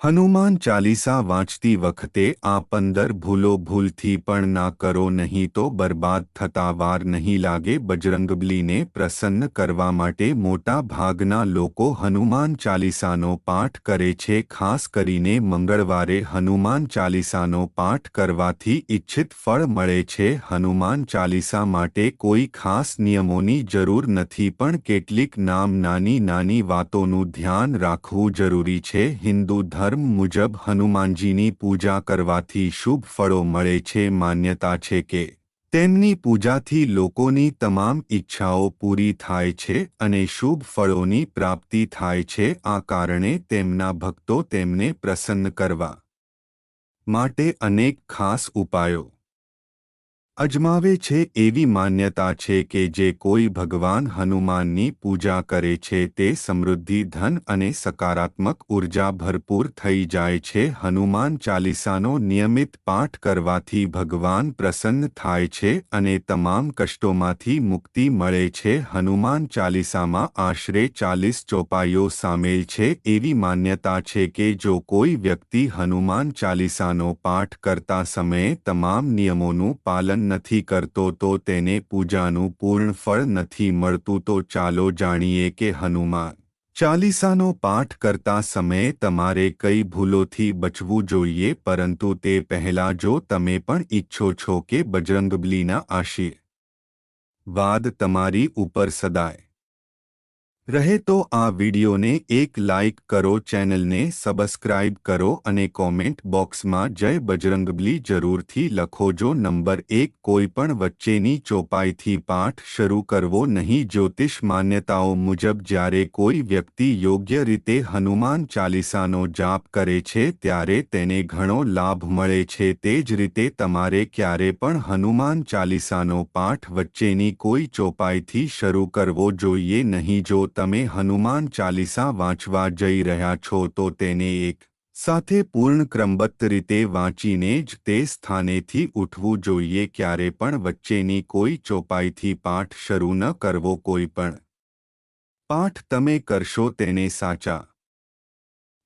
હનુમાન ચાલીસા વાંચતી વખતે આ 15 ભૂલો ભૂલથી પણ ના કરો, નહીં તો બરબાદ થતા વાર નહીં લાગે. બજરંગબલીને પ્રસન્ન કરવા માટે મોટા ભાગના લોકો હનુમાન ચાલીસાનો પાઠ કરે છે. ખાસ કરીને મંગળવારે હનુમાન ચાલીસાનો પાઠ કરવાથી ઇચ્છિત ફળ મળે છે. હનુમાન ચાલીસા માટે કોઈ ખાસ નિયમોની જરૂર નથી, પણ કેટલીક નાની નાની વાતોનું ધ્યાન રાખવું જરૂરી છે. હિન્દુ ધર્મ મુજબ હનુમાનજીની પૂજા કરવાથી શુભ ફળો મળે છે. માન્યતા છે કે તેમની પૂજાથી લોકોની તમામ ઈચ્છાઓ પૂરી થાય છે અને શુભ ફળોની પ્રાપ્તિ થાય છે. આ કારણે તેમના ભક્તો તેમને પ્રસન્ન કરવા માટે અનેક ખાસ ઉપાયો અજમાવે છે. એવી માન્યતા છે કે જે કોઈ ભગવાન હનુમાનની પૂજા કરે છે તે સમૃદ્ધિ, ધન અને સકારાત્મક ઉર્જા ભરપૂર થઈ જાય છે. હનુમાન ચાલીસાનો નિયમિત પાઠ કરવાથી ભગવાન પ્રસન્ન થાય છે અને તમામ કષ્ટોમાંથી મુક્તિ મળે છે. હનુમાન ચાલીસામાં આશરે 40 ચોપાઈઓ સામેલ છે. એવી માન્યતા છે કે જો કોઈ વ્યક્તિ હનુમાન ચાલીસાનો પાઠ કરતા સમયે તમામ નિયમોનું પાલન નથી કરતો તો તેને પૂજાનું પૂર્ણ ફળ નથી મળતું. તો ચાલો જાણીએ કે હનુમાન ચાલીસાનો પાઠ કરતા સમયે તમારે કઈ ભૂલોથી બચવું જોઈએ. પરંતુ તે પહેલાં જો તમે પણ ઈચ્છો છો કે બજરંગબલીના આશીર્વાદ તમારી ઉપર સદાય રહે તો આ વિડિયોને એક લાઇક કરો, ચેનલને સબસ્ક્રાઇબ કરો અને કોમેન્ટ બોક્સમાં જય બજરંગબલી જરૂરથી લખો. જો નંબર 1, કોઈપણ વચ્ચેની ચોપાઈથી પાઠ શરૂ કરવો નહીં. જ્યોતિષ માન્યતાઓ મુજબ જ્યારે કોઈ વ્યક્તિ યોગ્ય રીતે હનુમાન ચાલીસાનો જાપ કરે છે ત્યારે તેને ઘણો લાભ મળે છે. તે જ રીતે તમારે ક્યારે પણ હનુમાન ચાલીસાનો પાઠ વચ્ચેની કોઈ ચોપાઈથી શરૂ કરવો જોઈએ નહીં. જો તમે હનુમાન ચાલીસા વાંચવા જઈ રહ્યા છો તો તેને એક સાથે પૂર્ણ ક્રમબદ્ધ રીતે વાંચીને જ તે સ્થાનેથી ઉઠવું જોઈએ. ક્યારે પણ વચ્ચેની કોઈ ચોપાઈથી પાઠ શરૂ ન કરવો. કોઈ પણ પાઠ તમે કરશો તેને સાચા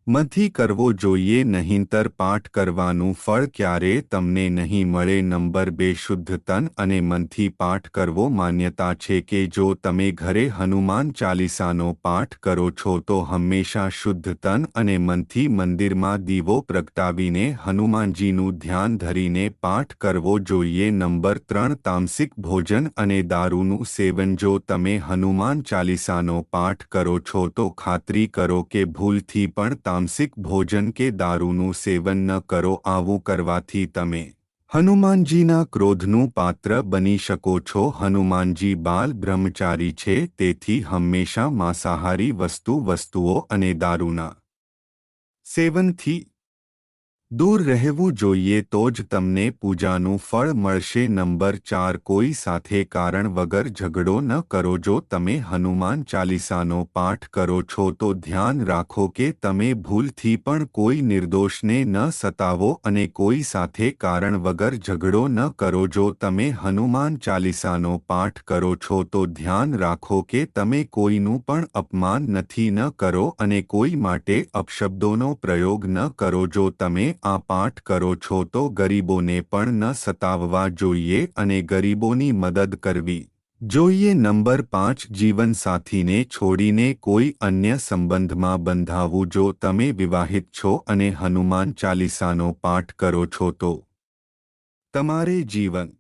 મનથી કરવો જોઈએ, નહીંતર પાઠ કરવાનું ફળ ક્યારેય તમને નહીં મળે. નંબર 2, શુદ્ધ તન અને મનથી પાઠ કરવો. માન્યતા છે કે જો તમે ઘરે હનુમાન ચાલીસાનો પાઠ કરો છો તો હંમેશા શુદ્ધ તન અને મનથી મંદિરમાં દીવો પ્રગટાવીને હનુમાનજીનું ધ્યાન ધરીને પાઠ કરવો જોઈએ. નંબર 3, તામસિક ભોજન અને દારૂનું સેવન. જો તમે હનુમાન ચાલીસાનો પાઠ કરો છો તો ખાતરી કરો કે ભૂલથી પણ તામસિક ભોજન કે દારૂનું સેવન ન કરો. આવું કરવાથી તમે હનુમાનજીના ક્રોધનું પાત્ર બની શકો છો. હનુમાનજી બાલ બ્રહ્મચારી છે, તેથી હંમેશા માંસાહારી વસ્તુઓ અને દારૂના સેવનથી દૂર રહેવું જોઈએ. તો જ તમને પૂજાનું ફળ મળશે. નંબર 4, કોઈ સાથે કારણ વગર ઝઘડો ન કરો. જો તમે હનુમાન ચાલીસાનો પાઠ કરો છો તો ધ્યાન રાખો કે તમે ભૂલથી પણ કોઈ નિર્દોષને ન સતાવો અને કોઈ સાથે કારણ વગર ઝઘડો ન કરો. જો તમે હનુમાન ચાલીસાનો પાઠ કરો છો તો ધ્યાન રાખો કે તમે કોઈનું પણ અપમાન નથી ન કરો અને કોઈ માટે અપશબ્દોનો પ્રયોગ ન કરો. જો તમે આ પાઠ કરો છો તો ગરીબોને પણ ન સતાવવા જોઈએ અને ગરીબોની મદદ કરવી જોઈએ. નંબર 5, જીવનસાથીને છોડીને કોઈ અન્ય સંબંધમાં બંધાવું. જો તમે વિવાહિત છો અને હનુમાન ચાલીસાનો પાઠ કરો છો તો તમારે જીવન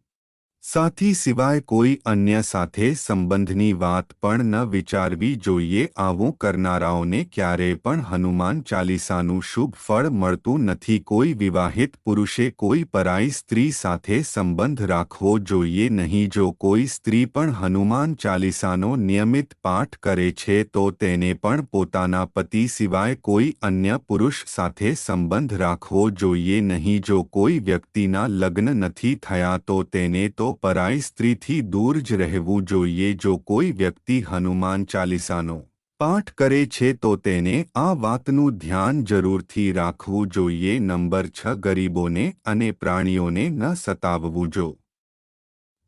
સાથી સિવાય કોઈ અન્ય સાથે સંબંધની વાત પણ ન વિચારવી જોઈએ. આવું કરનારાઓને ક્યારેય પણ હનુમાન ચાલીસાનું શુભ ફળ મળતું નથી. કોઈ વિવાહિત પુરુષે કોઈ પરાઈ સ્ત્રી સાથે સંબંધ રાખવો જોઈએ નહીં. જો કોઈ સ્ત્રી પણ હનુમાન ચાલીસાનો નિયમિત પાઠ કરે છે તો તેને પણ પોતાના પતિ સિવાય કોઈ અન્ય પુરુષ સાથે સંબંધ રાખવો જોઈએ નહીં. જો કોઈ વ્યક્તિના લગ્ન નથી થયા તો તેને તો પરાઈ સ્ત્રીથી દૂર જ રહેવું જોઈએ. જો કોઈ વ્યક્તિ હનુમાન ચાલીસાનો પાઠ કરે છે તો તેને આ વાતનું ધ્યાન જરૂરથી રાખવું જોઈએ. નંબર 6, ગરીબોને અને પ્રાણીઓને ન સતાવવું. જો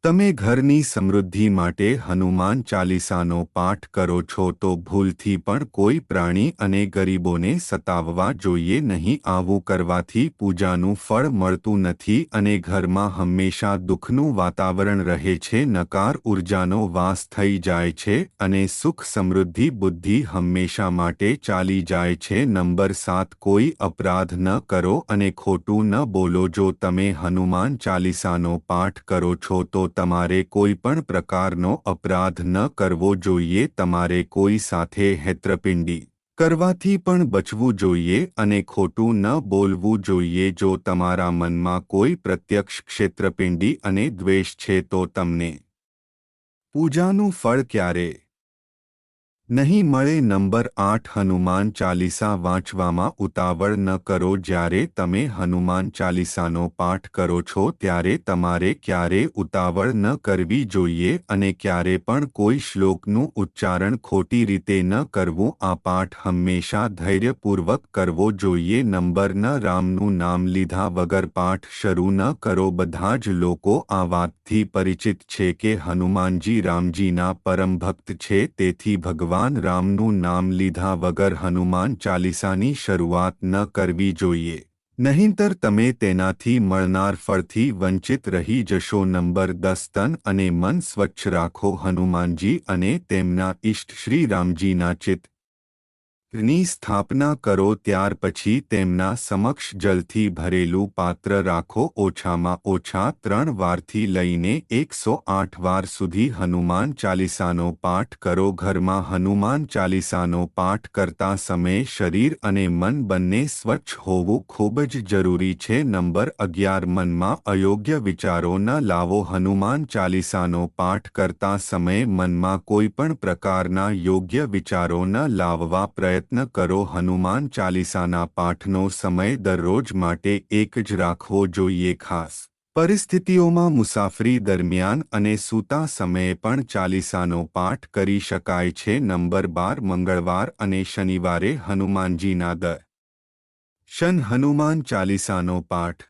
તમે ઘરની સમૃદ્ધિ માટે હનુમાન ચાલીસાનો પાઠ કરો છો તો ભૂલથી પણ કોઈ પ્રાણી અને ગરીબોને સતાવવા જોઈએ નહીં. આવું કરવાથી પૂજાનું ફળ મળતું નથી અને ઘરમાં હંમેશા દુઃખનું વાતાવરણ રહે છે, નકાર ઉર્જાનો વાસ થઈ જાય છે અને સુખ સમૃદ્ધિ બુદ્ધિ હંમેશા માટે ચાલી જાય છે. નંબર 7, કોઈ અપરાધ ન કરો અને ખોટું ન બોલો. જો તમે હનુમાન ચાલીસાનો પાઠ કરો છો તો તમારે કોઈ પણ પ્રકારનો અપરાધ ન કરવો જોઈએ. તમારે કોઈ સાથે હેતરપિંડી કરવાથી પણ બચવું જોઈએ અને ખોટું ન બોલવું જોઈએ. જો તમારા મનમાં કોઈ પ્રત્યક્ષ ક્ષેત્રપિંડી અને દ્વેષ છે તો તમને પૂજાનું ફળ ક્યારે નહીં મળે. નંબર 8, હનુમાન ચાલીસા વાંચવામાં ઉતાવળ ન કરો. જ્યારે તમે હનુમાન ચાલીસાનો પાઠ કરો છો ત્યારે તમારે ક્યારે ઉતાવળ ન કરવી જોઈએ અને ક્યારે પણ કોઈ શ્લોકનું ઉચ્ચારણ ખોટી રીતે ન કરવું. આ પાઠ હંમેશા ધૈર્યપૂર્વક કરવો જોઈએ. નંબર 9, રામનું નામ લીધા વગર પાઠ શરૂ ન કરો. બધા જ લોકો આ વાતથી પરિચિત છે કે હનુમાનજી રામજીના પરમ ભક્ત છે, તેથી ભગવાન રામનું નામ લીધા વગર હનુમાન ચાલીસાની શરૂઆત ન કરવી જોઈએ, નહીંતર તમે તેનાથી મળનાર ફળથી વંચિત રહી જશો. નંબર 10, તન અને મન સ્વચ્છ રાખો. હનુમાનજી અને તેમના ઇષ્ટ શ્રી રામજીના ચિત્રની સ્થાપના કરો. ત્યાર પછી તેમના સમક્ષ જલથી ભરેલું પાત્ર રાખો. ઓછામાં ઓછા 3 વારથી લઈને 108 વાર સુધી હનુમાન ચાલીસાનો પાઠ કરો. ઘરમાં હનુમાન ચાલીસાનો પાઠ કરતા સમયે શરીર અને મન બંને સ્વચ્છ હોવું ખૂબ જ જરૂરી છે. નંબર 11, મનમાં અયોગ્ય વિચારો ન લાવો. હનુમાન ચાલીસાનો પાઠ કરતા સમયે મનમાં કોઈ પણ પ્રકારના યોગ્ય વિચારો ન લાવવા પ્રયત્ન કરો. હનુમાન ચાલીસાના પાઠનો સમય દરરોજ માટે એક જ રાખવો જોઈએ. ખાસ પરિસ્થિતિઓમાં મુસાફરી દરમિયાન અને સૂતા સમયે પણ ચાલીસાનો પાઠ કરી શકાય છે. નંબર 12, મંગળવાર અને શનિવારે હનુમાનજીના દર્શન. હનુમાન ચાલીસાનો પાઠ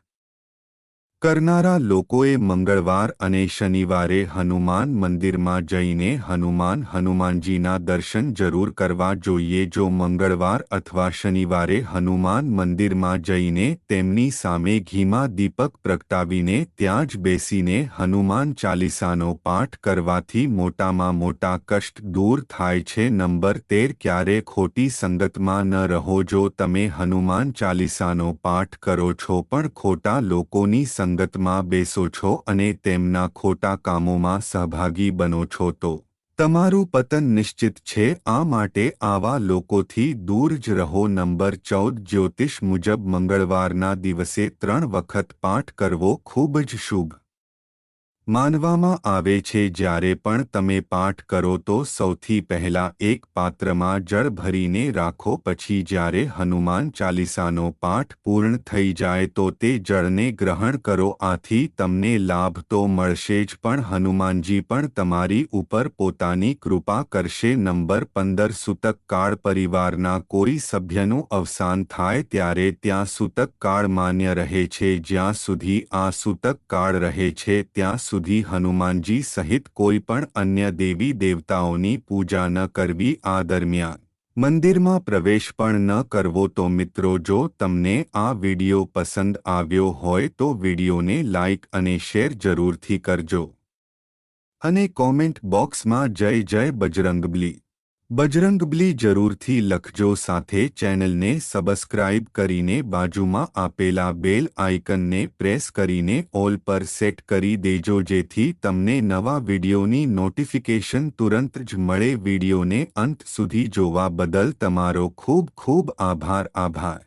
કરનારા લોકોએ મંગળવાર અને શનિવારે હનુમાન મંદિરમાં જઈને હનુમાનજીના દર્શન જરૂર કરવા જોઈએ. જો મંગળવાર અથવા શનિવારે હનુમાન મંદિરમાં જઈને તેમની સામે ઘીમાં દીપક પ્રગટાવીને ત્યાં જ બેસીને હનુમાન ચાલીસાનો પાઠ કરવાથી મોટામાં મોટા કષ્ટ દૂર થાય છે. નંબર 13, ક્યારે ખોટી સંગતમાં ન રહો. જો તમે હનુમાન ચાલીસાનો પાઠ કરો છો પણ ખોટા લોકોની સંગતમાં બેસો છો અને તેમના ખોટા કામોમાં સહભાગી બનો છો તો તમારું પતન નિશ્ચિત છે. આ માટે આવા લોકોથી દૂર જ રહો. નંબર 14, જ્યોતિષ મુજબ મંગળવારના દિવસે 3 વખત પાઠ કરવો ખૂબ જ શુભ માનવામાં આવે છે. જ્યારે પણ તમે પાઠ કરો તો સૌથી પહેલા એક પાત્રમાં જળ ભરીને રાખો. પછી જ્યારે હનુમાન ચાલીસાનો પાઠ પૂર્ણ થઈ જાય તો તે જળને ગ્રહણ કરો. આથી તમને લાભ તો મળશે જ પણ હનુમાનજી પણ તમારી ઉપર પોતાની કૃપા કરશે. નંબર 15, સૂતક કાળ. પરિવારના કોઈ સભ્યનું અવસાન થાય ત્યારે ત્યાં સૂતક કાળ માન્ય રહે છે. જ્યાં સુધી આ સૂતક કાળ રહે છે ત્યાં સુધી હનુમાનજી સહિત કોઈ પણ અન્ય દેવી દેવતાઓની પૂજા ન કરવી. આ દરમિયાન મંદિરમાં પ્રવેશ પણ ન કરવો. તો મિત્રો, જો તમને આ વિડિયો પસંદ આવ્યો હોય તો વિડિયોને લાઇક અને શેર જરૂરથી કરજો અને કોમેન્ટ બોક્સમાં જય જય બજરંગબલી જરૂરથી લખજો. સાથે ચેનલને સબસ્ક્રાઇબ કરીને બાજુમાં આપેલા બેલ આઇકનને પ્રેસ કરીને ઓલ પર સેટ કરી દેજો, જેથી તમને નવા વિડિયોની નોટિફિકેશન તુરંત જ મળે. વિડિયોને અંત સુધી જોવા બદલ તમારો ખૂબ ખૂબ આભાર.